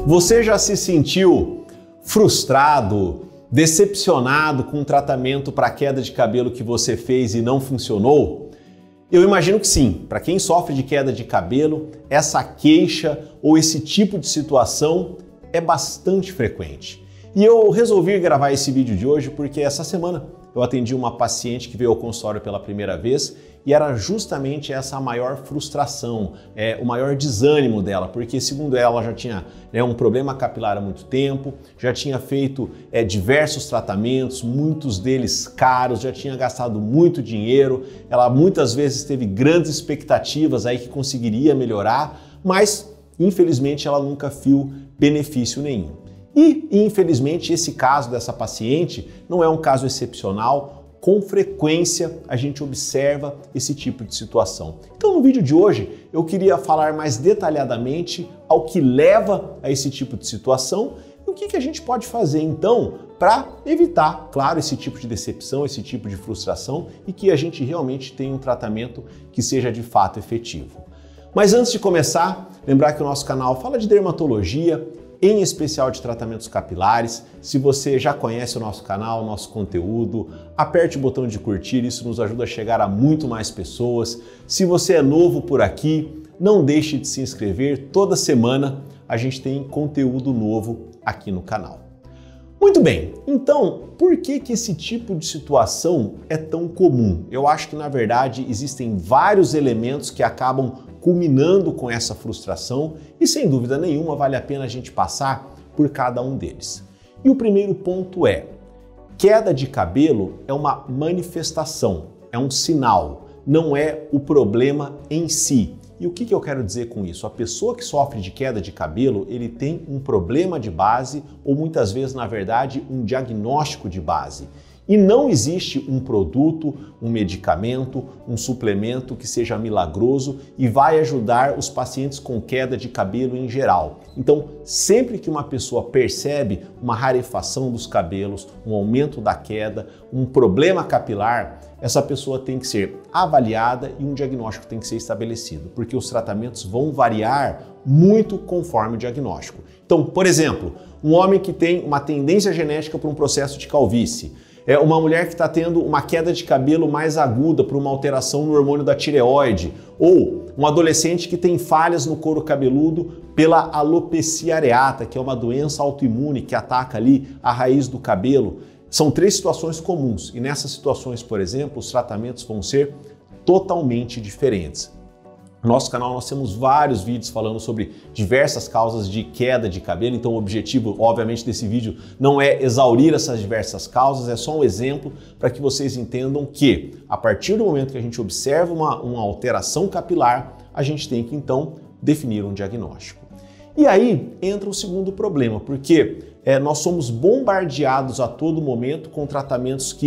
Você já se sentiu frustrado, decepcionado com o tratamento para queda de cabelo que você fez e não funcionou? Eu imagino que sim. Para quem sofre de queda de cabelo, essa queixa ou esse tipo de situação é bastante frequente. E eu resolvi gravar esse vídeo de hoje porque essa semana eu atendi uma paciente que veio ao consultório pela primeira vez e era justamente essa a maior frustração, o maior desânimo dela, porque segundo ela já tinha um problema capilar há muito tempo, já tinha feito diversos tratamentos, muitos deles caros, já tinha gastado muito dinheiro, ela muitas vezes teve grandes expectativas aí que conseguiria melhorar, mas infelizmente ela nunca viu benefício nenhum. E, infelizmente, esse caso dessa paciente não é um caso excepcional, com frequência a gente observa esse tipo de situação. Então, no vídeo de hoje, eu queria falar mais detalhadamente ao que leva a esse tipo de situação e o que a gente pode fazer, então, para evitar, claro, esse tipo de decepção, esse tipo de frustração e que a gente realmente tenha um tratamento que seja de fato efetivo. Mas antes de começar, lembrar que o nosso canal fala de dermatologia, em especial de tratamentos capilares. Se você já conhece o nosso canal, nosso conteúdo, aperte o botão de curtir, isso nos ajuda a chegar a muito mais pessoas. Se você é novo por aqui, não deixe de se inscrever, toda semana a gente tem conteúdo novo aqui no canal. Muito bem, então por que esse tipo de situação é tão comum? Eu acho que na verdade existem vários elementos que acabam culminando com essa frustração e sem dúvida nenhuma vale a pena a gente passar por cada um deles. E o primeiro ponto é: queda de cabelo é uma manifestação, é um sinal, não é o problema em si. E o que eu quero dizer com isso? A pessoa que sofre de queda de cabelo, ele tem um problema de base ou muitas vezes, na verdade, um diagnóstico de base. E não existe um produto, um medicamento, um suplemento que seja milagroso e vai ajudar os pacientes com queda de cabelo em geral. Então, sempre que uma pessoa percebe uma rarefação dos cabelos, um aumento da queda, um problema capilar, essa pessoa tem que ser avaliada e um diagnóstico tem que ser estabelecido, porque os tratamentos vão variar muito conforme o diagnóstico. Então, por exemplo, um homem que tem uma tendência genética para um processo de calvície, uma mulher que está tendo uma queda de cabelo mais aguda por uma alteração no hormônio da tireoide, ou um adolescente que tem falhas no couro cabeludo pela alopecia areata, que é uma doença autoimune que ataca ali a raiz do cabelo. São três situações comuns e nessas situações, por exemplo, os tratamentos vão ser totalmente diferentes. No nosso canal nós temos vários vídeos falando sobre diversas causas de queda de cabelo, então o objetivo, obviamente, desse vídeo não é exaurir essas diversas causas, é só um exemplo para que vocês entendam que, a partir do momento que a gente observa uma alteração capilar, a gente tem que, então, definir um diagnóstico. E aí entra o segundo problema, porque nós somos bombardeados a todo momento com tratamentos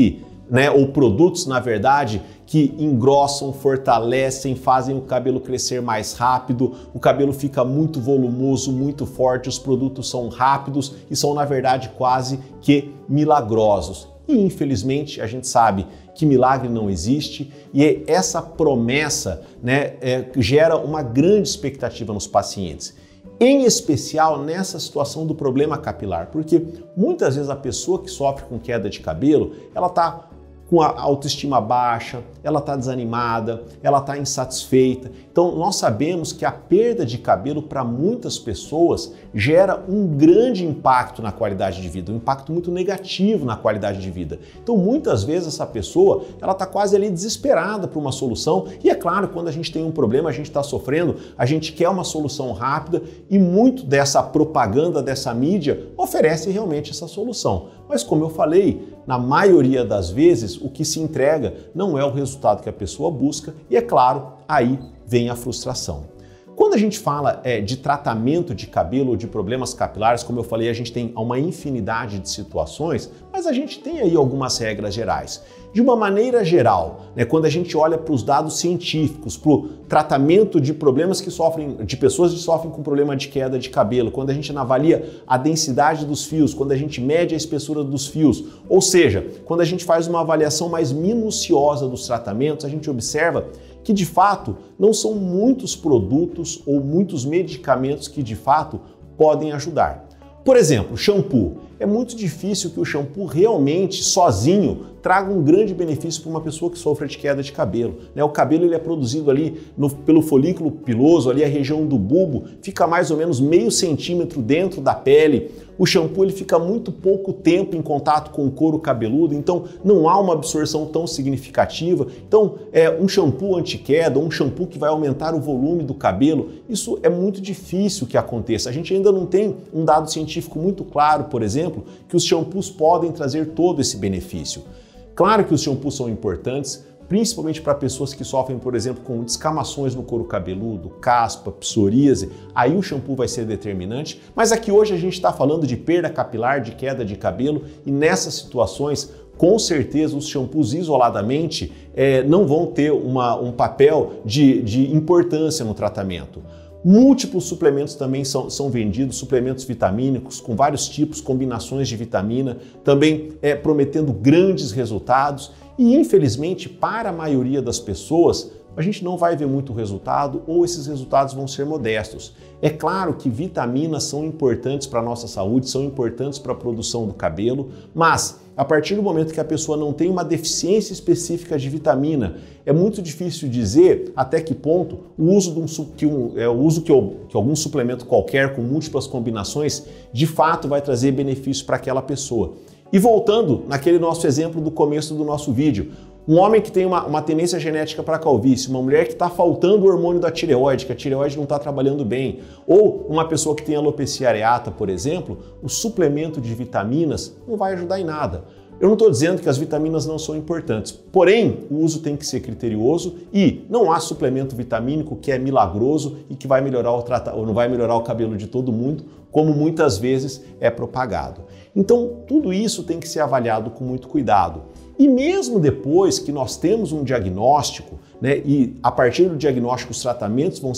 ou produtos, na verdade, que engrossam, fortalecem, fazem o cabelo crescer mais rápido, o cabelo fica muito volumoso, muito forte, os produtos são rápidos e são, na verdade, quase que milagrosos. E, infelizmente, a gente sabe que milagre não existe e essa promessa gera uma grande expectativa nos pacientes. Em especial nessa situação do problema capilar, porque muitas vezes a pessoa que sofre com queda de cabelo, ela está com a autoestima baixa, ela está desanimada, ela está insatisfeita. Então nós sabemos que a perda de cabelo para muitas pessoas gera um grande impacto na qualidade de vida, um impacto muito negativo na qualidade de vida. Então muitas vezes essa pessoa ela está quase ali desesperada por uma solução e é claro, quando a gente tem um problema, a gente está sofrendo, a gente quer uma solução rápida e muito dessa propaganda, dessa mídia oferece realmente essa solução. Mas como eu falei, na maioria das vezes o que se entrega não é o resultado que a pessoa busca e é claro, aí vem a frustração. Quando a gente fala de tratamento de cabelo ou de problemas capilares, como eu falei, a gente tem uma infinidade de situações, mas a gente tem aí algumas regras gerais. De uma maneira geral, quando a gente olha para os dados científicos, para o tratamento de problemas de pessoas que sofrem com problema de queda de cabelo, quando a gente avalia a densidade dos fios, quando a gente mede a espessura dos fios, ou seja, quando a gente faz uma avaliação mais minuciosa dos tratamentos, a gente observa que de fato não são muitos produtos ou muitos medicamentos que de fato podem ajudar. Por exemplo, shampoo. É muito difícil que o shampoo realmente, sozinho, traga um grande benefício para uma pessoa que sofre de queda de cabelo. O cabelo ele é produzido ali pelo folículo piloso, ali a região do bulbo, fica mais ou menos meio centímetro dentro da pele. O shampoo ele fica muito pouco tempo em contato com o couro cabeludo, então não há uma absorção tão significativa. Então, um shampoo anti-queda, um shampoo que vai aumentar o volume do cabelo, isso é muito difícil que aconteça. A gente ainda não tem um dado científico muito claro, por exemplo, que os shampoos podem trazer todo esse benefício. Claro que os shampoos são importantes, principalmente para pessoas que sofrem, por exemplo, com descamações no couro cabeludo, caspa, psoríase, aí o shampoo vai ser determinante, mas aqui hoje a gente está falando de perda capilar, de queda de cabelo, e nessas situações, com certeza os shampoos isoladamente não vão ter um papel de importância no tratamento. Múltiplos suplementos também são vendidos, suplementos vitamínicos com vários tipos, combinações de vitamina, também prometendo grandes resultados e infelizmente para a maioria das pessoas a gente não vai ver muito resultado ou esses resultados vão ser modestos. É claro que vitaminas são importantes para a nossa saúde, são importantes para a produção do cabelo, mas a partir do momento que a pessoa não tem uma deficiência específica de vitamina, é muito difícil dizer até que ponto o uso que algum suplemento qualquer com múltiplas combinações de fato vai trazer benefício para aquela pessoa. E voltando naquele nosso exemplo do começo do nosso vídeo, um homem que tem uma tendência genética para calvície, uma mulher que está faltando o hormônio da tireoide, que a tireoide não está trabalhando bem, ou uma pessoa que tem alopecia areata, por exemplo, o suplemento de vitaminas não vai ajudar em nada. Eu não estou dizendo que as vitaminas não são importantes, porém o uso tem que ser criterioso e não há suplemento vitamínico que é milagroso e que vai melhorar ou não vai melhorar o cabelo de todo mundo, como muitas vezes é propagado. Então tudo isso tem que ser avaliado com muito cuidado. E mesmo depois que nós temos um diagnóstico, e a partir do diagnóstico os tratamentos vão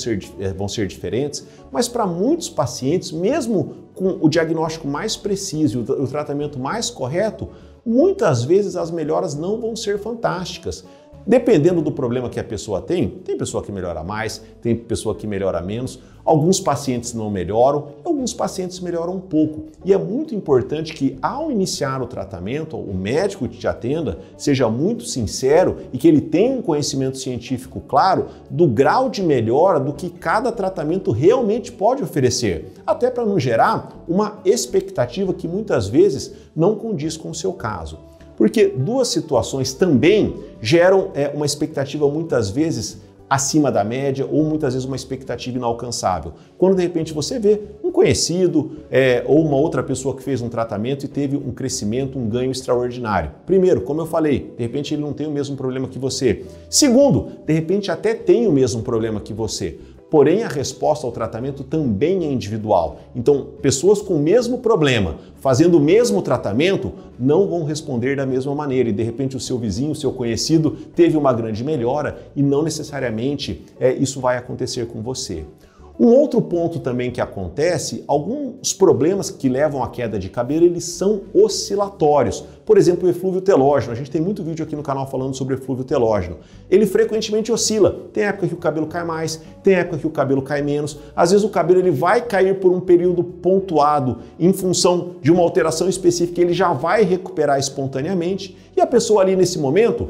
ser diferentes, mas para muitos pacientes, mesmo com o diagnóstico mais preciso, o tratamento mais correto, muitas vezes as melhoras não vão ser fantásticas. Dependendo do problema que a pessoa tem pessoa que melhora mais, tem pessoa que melhora menos, alguns pacientes não melhoram, alguns pacientes melhoram um pouco. E é muito importante que ao iniciar o tratamento, o médico que te atenda seja muito sincero e que ele tenha um conhecimento científico claro do grau de melhora do que cada tratamento realmente pode oferecer, até para não gerar uma expectativa que muitas vezes não condiz com o seu caso. Porque duas situações também geram uma expectativa muitas vezes acima da média ou muitas vezes uma expectativa inalcançável. Quando de repente você vê um conhecido ou uma outra pessoa que fez um tratamento e teve um crescimento, um ganho extraordinário. Primeiro, como eu falei, de repente ele não tem o mesmo problema que você. Segundo, de repente até tem o mesmo problema que você. Porém, a resposta ao tratamento também é individual. Então, pessoas com o mesmo problema, fazendo o mesmo tratamento, não vão responder da mesma maneira. E, de repente, o seu vizinho, o seu conhecido, teve uma grande melhora e não necessariamente isso vai acontecer com você. Um outro ponto também que acontece, alguns problemas que levam à queda de cabelo, eles são oscilatórios. Por exemplo, o eflúvio telógeno. A gente tem muito vídeo aqui no canal falando sobre eflúvio telógeno. Ele frequentemente oscila. Tem época que o cabelo cai mais, tem época que o cabelo cai menos. Às vezes o cabelo ele vai cair por um período pontuado em função de uma alteração específica, ele já vai recuperar espontaneamente e a pessoa ali nesse momento,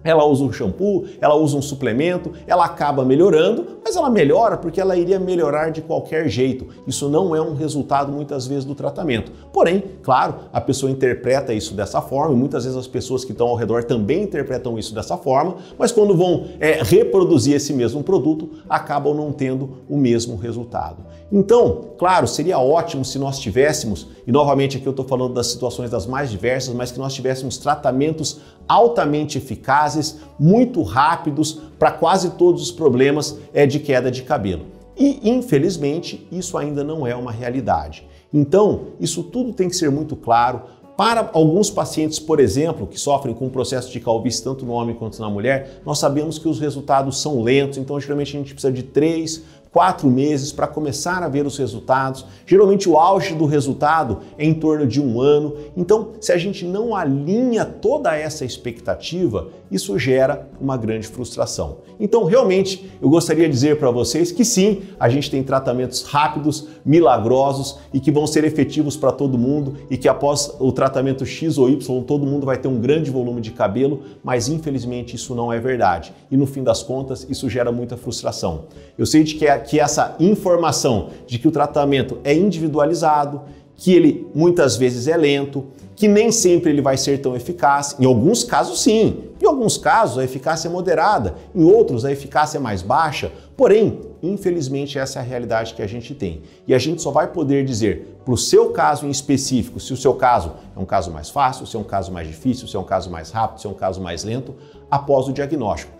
ela usa um shampoo, ela usa um suplemento, ela acaba melhorando, mas ela melhora porque ela iria melhorar de qualquer jeito. Isso não é um resultado muitas vezes do tratamento. Porém, claro, a pessoa interpreta isso dessa forma e muitas vezes as pessoas que estão ao redor também interpretam isso dessa forma, mas quando vão reproduzir esse mesmo produto, acabam não tendo o mesmo resultado. Então, claro, seria ótimo se nós tivéssemos, e novamente aqui eu estou falando das situações das mais diversas, mas que nós tivéssemos tratamentos altamente eficazes, muito rápidos para quase todos os problemas de queda de cabelo. E, infelizmente, isso ainda não é uma realidade. Então, isso tudo tem que ser muito claro. Para alguns pacientes, por exemplo, que sofrem com o processo de calvície tanto no homem quanto na mulher, nós sabemos que os resultados são lentos, então geralmente a gente precisa de 3 4 meses para começar a ver os resultados. Geralmente o auge do resultado é em torno de 1 ano. Então, se a gente não alinha toda essa expectativa, isso gera uma grande frustração. Então, realmente, eu gostaria de dizer para vocês que sim, a gente tem tratamentos rápidos, milagrosos e que vão ser efetivos para todo mundo e que após o tratamento X ou Y, todo mundo vai ter um grande volume de cabelo, mas infelizmente isso não é verdade. E no fim das contas, isso gera muita frustração. Eu sei que essa informação de que o tratamento é individualizado, que ele muitas vezes é lento, que nem sempre ele vai ser tão eficaz. Em alguns casos, sim. Em alguns casos, a eficácia é moderada. Em outros, a eficácia é mais baixa. Porém, infelizmente, essa é a realidade que a gente tem. E a gente só vai poder dizer, para o seu caso em específico, se o seu caso é um caso mais fácil, se é um caso mais difícil, se é um caso mais rápido, se é um caso mais lento, após o diagnóstico.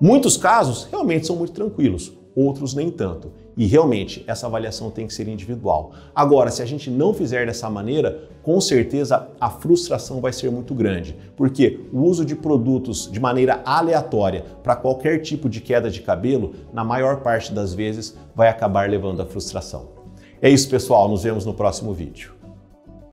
Muitos casos realmente são muito tranquilos, outros nem tanto. E realmente essa avaliação tem que ser individual. Agora, se a gente não fizer dessa maneira, com certeza a frustração vai ser muito grande, porque o uso de produtos de maneira aleatória para qualquer tipo de queda de cabelo, na maior parte das vezes, vai acabar levando à frustração. É isso, pessoal. Nos vemos no próximo vídeo.